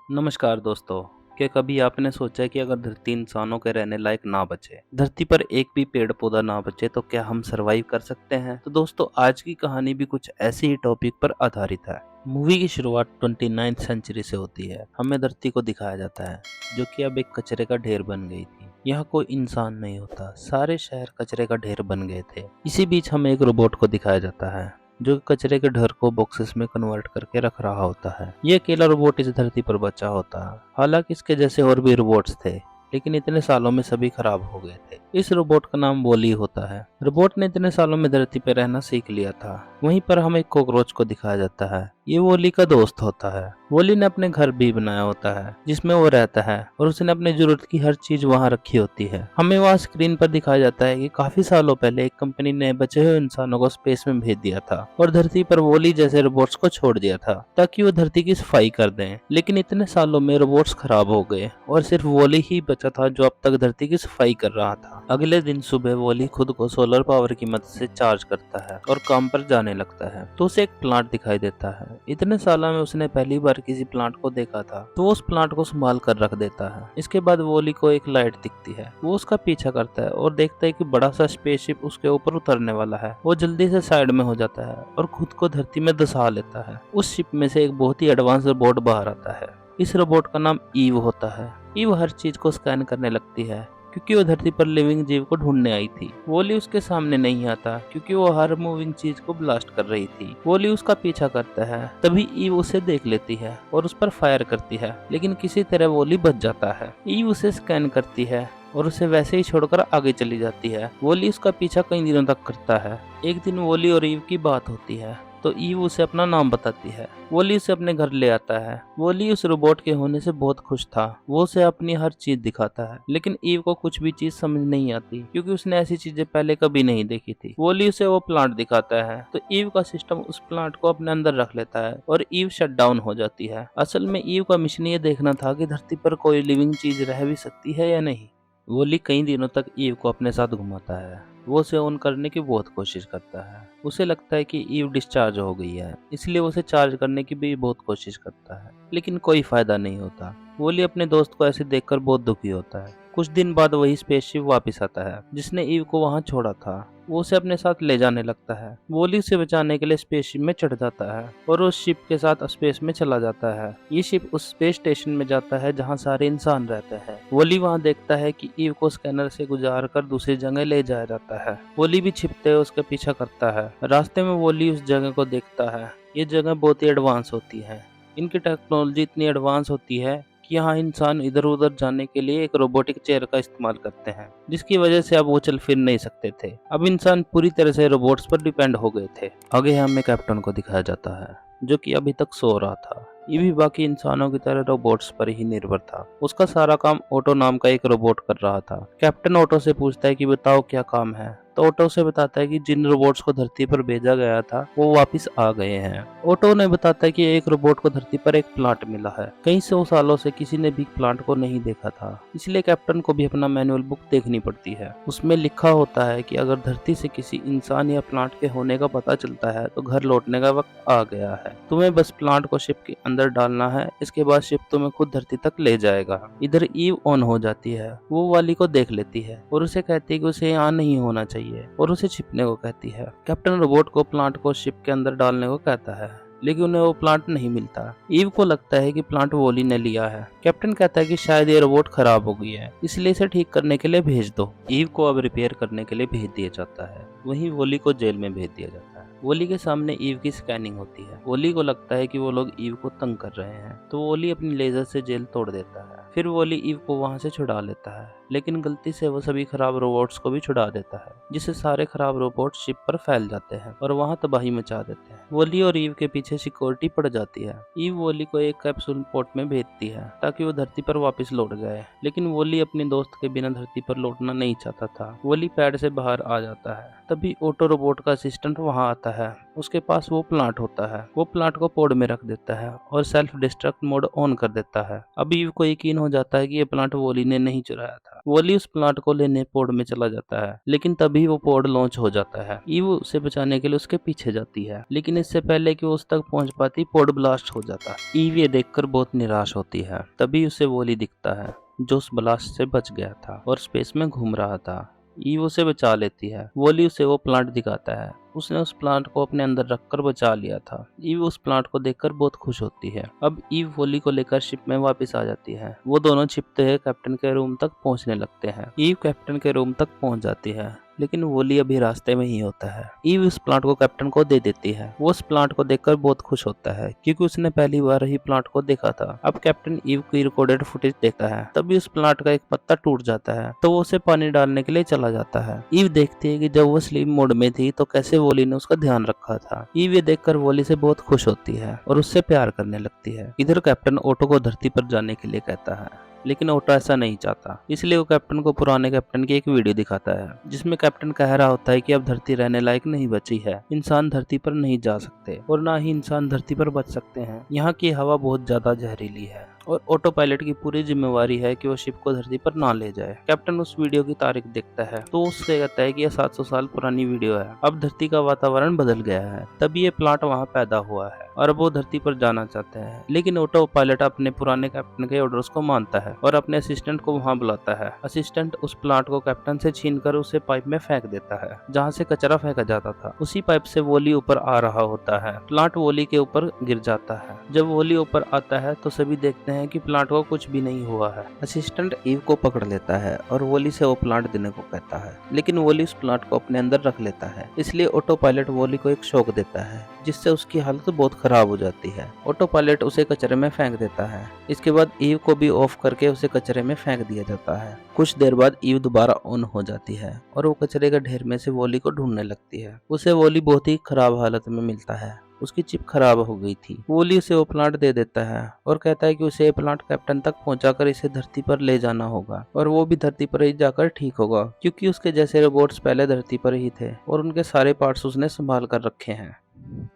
नमस्कार दोस्तों। क्या कभी आपने सोचा है कि अगर धरती इंसानों के रहने लायक ना बचे, धरती पर एक भी पेड़ पौधा ना बचे, तो क्या हम सरवाइव कर सकते हैं? तो दोस्तों, आज की कहानी भी कुछ ऐसे ही टॉपिक पर आधारित है। मूवी की शुरुआत 29th सेंचुरी से होती है। हमें धरती को दिखाया जाता है जो कि अब एक कचरे का ढेर बन गई थी। यहाँ कोई इंसान नहीं होता, सारे शहर कचरे का ढेर बन गए थे। इसी बीच हमें एक रोबोट को दिखाया जाता है जो कचरे के ढेर को बॉक्सेस में कन्वर्ट करके रख रहा होता है। ये अकेला रोबोट इस धरती पर बचा होता है। हालांकि इसके जैसे और भी रोबोट्स थे, लेकिन इतने सालों में सभी खराब हो गए थे। इस रोबोट का नाम वॉली होता है। रोबोट ने इतने सालों में धरती पर रहना सीख लिया था। वहीं पर हमें एक कॉकरोच को दिखाया जाता है। ये वॉली का दोस्त होता है। वॉली ने अपने घर भी बनाया होता है जिसमें वो रहता है और उसने अपनी जरूरत की हर चीज वहाँ रखी होती है। हमें वहाँ स्क्रीन पर दिखाया जाता है कि काफी सालों पहले एक कंपनी ने बचे हुए इंसानों को स्पेस में भेज दिया था और धरती पर वॉली जैसे रोबोट्स को छोड़ दिया था ताकि वो धरती की सफाई कर दें। लेकिन इतने सालों में रोबोट्स खराब हो गए और सिर्फ वॉली ही बचा था जो अब तक धरती की सफाई कर रहा था। अगले दिन सुबह वॉली खुद को सोलर पावर की मदद से चार्ज करता है और काम पर जाने लगता है तो उसे एक प्लांट दिखाई देता है। इतने सालों में उसने पहली बार किसी प्लांट को देखा था तो वो उस प्लांट को संभाल कर रख देता है। इसके बाद वॉली को एक लाइट दिखती है। वो उसका पीछा करता है और देखता है कि बड़ा सा स्पेसशिप उसके ऊपर उतरने वाला है। वो जल्दी से साइड में हो जाता है और खुद को धरती में धंसा लेता है। उस शिप में से एक बहुत ही एडवांस रोबोट बाहर आता है। इस रोबोट का नाम ईव होता है। ईव हर चीज को स्कैन करने लगती है क्योंकि वो धरती पर लिविंग जीव को ढूंढने आई थी। वोली उसके सामने नहीं आता क्योंकि वो हर मूविंग चीज को ब्लास्ट कर रही थी। वोली उसका पीछा करता है, तभी ईव उसे देख लेती है और उस पर फायर करती है, लेकिन किसी तरह वोली बच जाता है। ईव उसे स्कैन करती है और उसे वैसे ही छोड़कर आगे चली जाती है। वोली उसका पीछा कई दिनों तक करता है। एक दिन वोली और ईव की बात होती है तो ईव उसे अपना नाम बताती है। वोली उसे अपने घर ले आता है। वोली उस रोबोट के होने से बहुत खुश था। वो उसे अपनी हर चीज दिखाता है, लेकिन ईव को कुछ भी चीज समझ नहीं आती क्योंकि उसने ऐसी चीजें पहले कभी नहीं देखी थी। वोली उसे वो प्लांट दिखाता है तो ईव का सिस्टम उस प्लांट को अपने अंदर रख लेता है और ईव शट डाउन हो जाती है। असल में ईव का मिशन ये देखना था कि धरती पर कोई लिविंग चीज रह भी सकती है या नहीं। वोली कई दिनों तक ईव को अपने साथ घुमाता है। वो उसे ऑन करने की बहुत कोशिश करता है। उसे लगता है कि ईव डिस्चार्ज हो गई है, इसलिए वो उसे चार्ज करने की भी बहुत कोशिश करता है, लेकिन कोई फायदा नहीं होता। वोली अपने दोस्त को ऐसे देखकर बहुत दुखी होता है। कुछ दिन बाद वही स्पेसशिप वापस आता है जिसने ईव को वहां छोड़ा था। वो उसे अपने साथ ले जाने लगता है। वोली उसे बचाने के लिए स्पेसशिप में चढ़ जाता है और उस शिप के साथ स्पेस में चला जाता है। ये शिप उस स्पेस स्टेशन में जाता है जहाँ सारे इंसान रहते हैं। वोली वहाँ देखता है कि ईव को स्कैनर से गुजार कर दूसरी जगह ले जाया जाता है। वोली भी छिपते हुए उसका पीछा करता है। रास्ते में वोली उस जगह को देखता है। ये जगह बहुत ही एडवांस होती है। इनकी टेक्नोलॉजी इतनी एडवांस होती है कि यहाँ इंसान इधर उधर जाने के लिए एक रोबोटिक चेयर का इस्तेमाल करते हैं, जिसकी वजह से अब वो चल फिर नहीं सकते थे। अब इंसान पूरी तरह से रोबोट्स पर डिपेंड हो गए थे। आगे हमें कैप्टन को दिखाया जाता है जो कि अभी तक सो रहा था। ये भी बाकी इंसानों की तरह रोबोट्स पर ही निर्भर था। उसका सारा काम ऑटो नाम का एक रोबोट कर रहा था। कैप्टन ऑटो से पूछता है कि बताओ क्या काम है, तो ऑटो से बताता है कि जिन रोबोट्स को धरती पर भेजा गया था वो वापस आ गए हैं। ऑटो ने बताता है कि एक रोबोट को धरती पर एक प्लांट मिला है। कई 100 सालों से किसी ने भी प्लांट को नहीं देखा था, इसलिए कैप्टन को भी अपना मैनुअल बुक देखनी पड़ती है। उसमें लिखा होता है कि अगर धरती से किसी इंसान या प्लांट के होने का पता चलता है तो घर लौटने का वक्त आ गया है। तुम्हें बस प्लांट को शिप के अंदर डालना है, इसके बाद शिप तुम्हें खुद धरती तक ले जाएगा। इधर ईव ऑन हो जाती है। वो वाली को देख लेती है और उसे कहती है कि उसे यहाँ नहीं होना चाहिए और उसे छिपने को कहती है। कैप्टन रोबोट को प्लांट को शिप के अंदर डालने को कहता है, लेकिन उन्हें वो प्लांट नहीं मिलता। ईव को लगता है कि प्लांट वोली ने लिया है। कैप्टन कहता है कि शायद ये रोबोट खराब हो गई है, इसलिए इसे ठीक करने के लिए भेज दो। ईव को अब रिपेयर करने के लिए भेज दिया जाता है। वहीं वोली को जेल में भेज दिया जाता है। वोली के सामने ईव की स्कैनिंग होती है। वोली को लगता है कि वो लोग ईव को तंग कर रहे हैं, तो वोली अपनी लेजर से जेल तोड़ देता है। फिर वोली ईव को वहां से छुड़ा लेता है, लेकिन गलती से वो सभी खराब रोबोट्स को भी छुड़ा देता है, जिससे सारे खराब रोबोट शिप पर फैल जाते हैं और वहां तबाही मचा देते हैं। वोली और ईव के पीछे सिक्योरिटी पड़ जाती है। ईव वोली को एक कैप्सूल पोर्ट में भेजती है ताकि वो धरती पर वापस लौट जाए, लेकिन वोली अपने दोस्त के बिना धरती पर लौटना नहीं चाहता था। वोली पैड से बाहर आ जाता है, तभी ऑटो रोबोट का असिस्टेंट वहां आता है। उसके पास वो प्लांट होता है। वो प्लांट को पोड में रख देता है और सेल्फ डिस्ट्रक्ट मोड ऑन कर देता है। अब ईव को यकीन हो जाता है कि ये प्लांट वॉली ने नहीं चुराया था। वॉली उस प्लांट को लेने पोड में चला जाता है, लेकिन तभी वो पोड लॉन्च हो जाता है। ईव उसे बचाने के लिए उसके पीछे जाती है, लेकिन इससे पहले कि वो उस तक पहुंच पाती पोड ब्लास्ट हो जाता है। ईव ये देखकर बहुत निराश होती है। तभी उसे वॉली दिखता है जो उस ब्लास्ट से बच गया था और स्पेस में घूम रहा था। ईव उसे बचा लेती है। वॉली उसे वो प्लांट दिखाता है। उसने उस प्लांट को अपने अंदर रखकर बचा लिया था। ईव उस प्लांट को देखकर बहुत खुश होती है। अब ईव वॉली को लेकर शिप में वापस आ जाती है। वो दोनों छिपते हुए कैप्टन के रूम तक पहुंचने लगते हैं। ईव कैप्टन के रूम तक पहुंच जाती है, लेकिन वॉली अभी रास्ते में ही होता है। ईव उस प्लांट को कैप्टन को दे देती है। वो उस प्लांट को देखकर बहुत खुश होता है, क्योंकि उसने पहली बार ही प्लांट को देखा था। अब कैप्टन ईव की रिकॉर्डेड फुटेज देखता है। तभी उस प्लांट का एक पत्ता टूट जाता है, तो वो उसे पानी डालने के लिए चला जाता है। ईव देखती है कि जब वो स्लीप मोड में थी तो कैसे वॉली ने उसका ध्यान रखा था। ईव ये देखकर वॉली से बहुत खुश होती है और उससे प्यार करने लगती है। इधर कैप्टन ओटो को धरती पर जाने के लिए कहता है, लेकिन ओटो ऐसा नहीं चाहता। इसलिए वो कैप्टन को पुराने कैप्टन की एक वीडियो दिखाता है, जिसमें कैप्टन कह रहा होता है कि अब धरती रहने लायक नहीं बची है। इंसान धरती पर नहीं जा सकते और ना ही इंसान धरती पर बच सकते हैं। यहाँ की हवा बहुत ज्यादा जहरीली है और ऑटो पायलट की पूरी जिम्मेवारी है कि वो शिप को धरती पर ना ले जाए। कैप्टन उस वीडियो की तारीख देखता है तो उससे कहता है कि यह 700 साल पुरानी वीडियो है। अब धरती का वातावरण बदल गया है, तभी ये प्लांट वहाँ पैदा हुआ है और वो धरती पर जाना चाहते हैं। लेकिन ऑटो पायलट अपने पुराने कैप्टन के ऑर्डर्स को मानता है और अपने असिस्टेंट को वहाँ बुलाता है। असिस्टेंट उस प्लांट को कैप्टन से छीनकर उसे पाइप में फेंक देता है, जहाँ से कचरा फेंका जाता था। उसी पाइप से वॉली ऊपर आ रहा होता है। प्लांट वॉली के ऊपर गिर जाता है। जब वॉली ऊपर आता है तो सभी देखते हैं कि प्लांट को कुछ भी नहीं हुआ है। असिस्टेंट ईव को पकड़ लेता है और वॉली से वो प्लांट देने को कहता है, लेकिन वॉली उस प्लांट को अपने अंदर रख लेता है। इसलिए ऑटो पायलट वॉली को एक शॉक देता है, जिससे उसकी हालत बहुत खराब हो जाती है। ऑटो पायलट उसे कचरे में फेंक देता है। इसके बाद ईव को भी ऑफ करके उसे कचरे में फेंक दिया जाता है। कुछ देर बाद ईव दोबारा ऑन हो जाती है और वो कचरे के ढेर में से वॉली को ढूंढने लगती है। उसे वॉली बहुत ही खराब हालत में मिलता है। उसकी चिप खराब हो गई थी। वॉली उसे वो प्लांट दे देता है और कहता है कि उसे ये प्लांट कैप्टन तक पहुंचाकर इसे धरती पर ले जाना होगा और वो भी धरती पर ही जाकर ठीक होगा, क्योंकि उसके जैसे रोबोट्स पहले धरती पर ही थे और उनके सारे पार्ट्स उसने संभाल कर रखे हैं।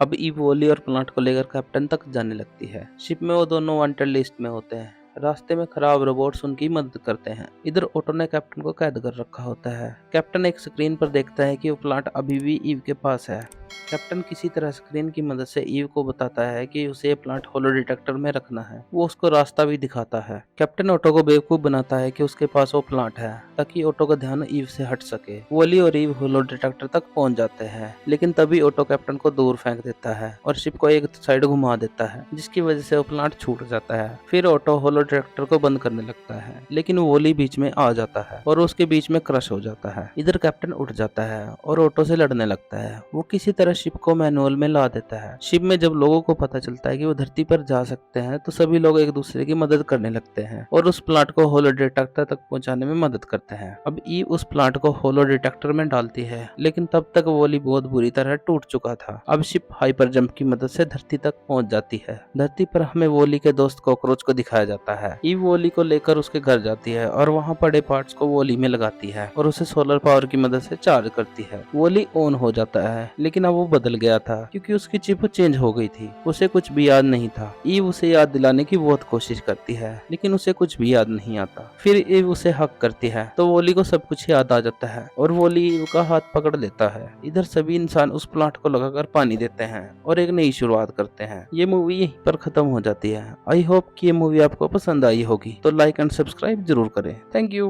अब ईव वॉली और प्लांट को लेकर कैप्टन तक जाने लगती है। शिप में वो दोनों वांटेड लिस्ट में होते हैं। रास्ते में खराब रोबोट्स उनकी मदद करते हैं। इधर ऑटो ने कैप्टन को कैद कर रखा होता है। कैप्टन एक स्क्रीन पर देखता है कि वो प्लांट अभी भी ईव के पास है। कैप्टन किसी तरह स्क्रीन की मदद से ईव को बताता है कि उसे प्लांट होलो डिटेक्टर में रखना है। वो उसको रास्ता भी दिखाता है। कैप्टन ऑटो को बेवकूफ बनाता है कि उसके पास वो प्लांट है, ताकि ऑटो का ध्यान ईव से हट सके। वॉली और ईव होलो डिटेक्टर तक पहुंच जाते हैं, लेकिन तभी ऑटो कैप्टन को दूर फेंक देता है और शिप को एक साइड घुमा देता है, जिसकी वजह से वो प्लांट छूट जाता है। फिर ऑटो होलो डिटेक्टर को बंद करने लगता है, लेकिन वॉली बीच में आ जाता है और उसके बीच में क्रश हो जाता है। इधर कैप्टन उठ जाता है और ऑटो से लड़ने लगता है। वो किसी तरह शिप को मैनुअल में ला देता है। शिप में जब लोगों को पता चलता है कि वो धरती पर जा सकते हैं, तो सभी लोग एक दूसरे की मदद करने लगते हैं और उस प्लांट को होलो डिटेक्टर तक पहुंचाने में मदद करते हैं। अब ईव उस प्लांट को होलो डिटेक्टर में डालती है, लेकिन तब तक वॉली बहुत बुरी तरह टूट चुका था। अब शिप हाइपर जंप की मदद से धरती तक पहुंच जाती है। धरती पर हमें वॉली के दोस्त कॉकरोच को दिखाया जाता है। ईव वॉली को लेकर उसके घर जाती है और वहाँ पड़े पार्ट्स को वॉली में लगाती है और उसे सोलर पावर की मदद से चार्ज करती है। वॉली ऑन हो जाता है, लेकिन अब वो बदल गया था, क्योंकि उसकी चिप चेंज हो गई थी। उसे कुछ भी याद नहीं था। ईव उसे याद दिलाने की बहुत कोशिश करती है, लेकिन उसे कुछ भी याद नहीं आता। फिर ईव उसे हक करती है तो वॉली को सब कुछ याद आ जाता है और वॉली ईव का हाथ पकड़ लेता है। इधर सभी इंसान उस प्लांट को लगाकर पानी देते हैं और एक नई शुरुआत करते हैं। ये मूवी यहीं पर खत्म हो जाती है। आई होप कि ये मूवी आपको पसंद आई होगी, तो लाइक एंड सब्सक्राइब जरूर करें। Thank you.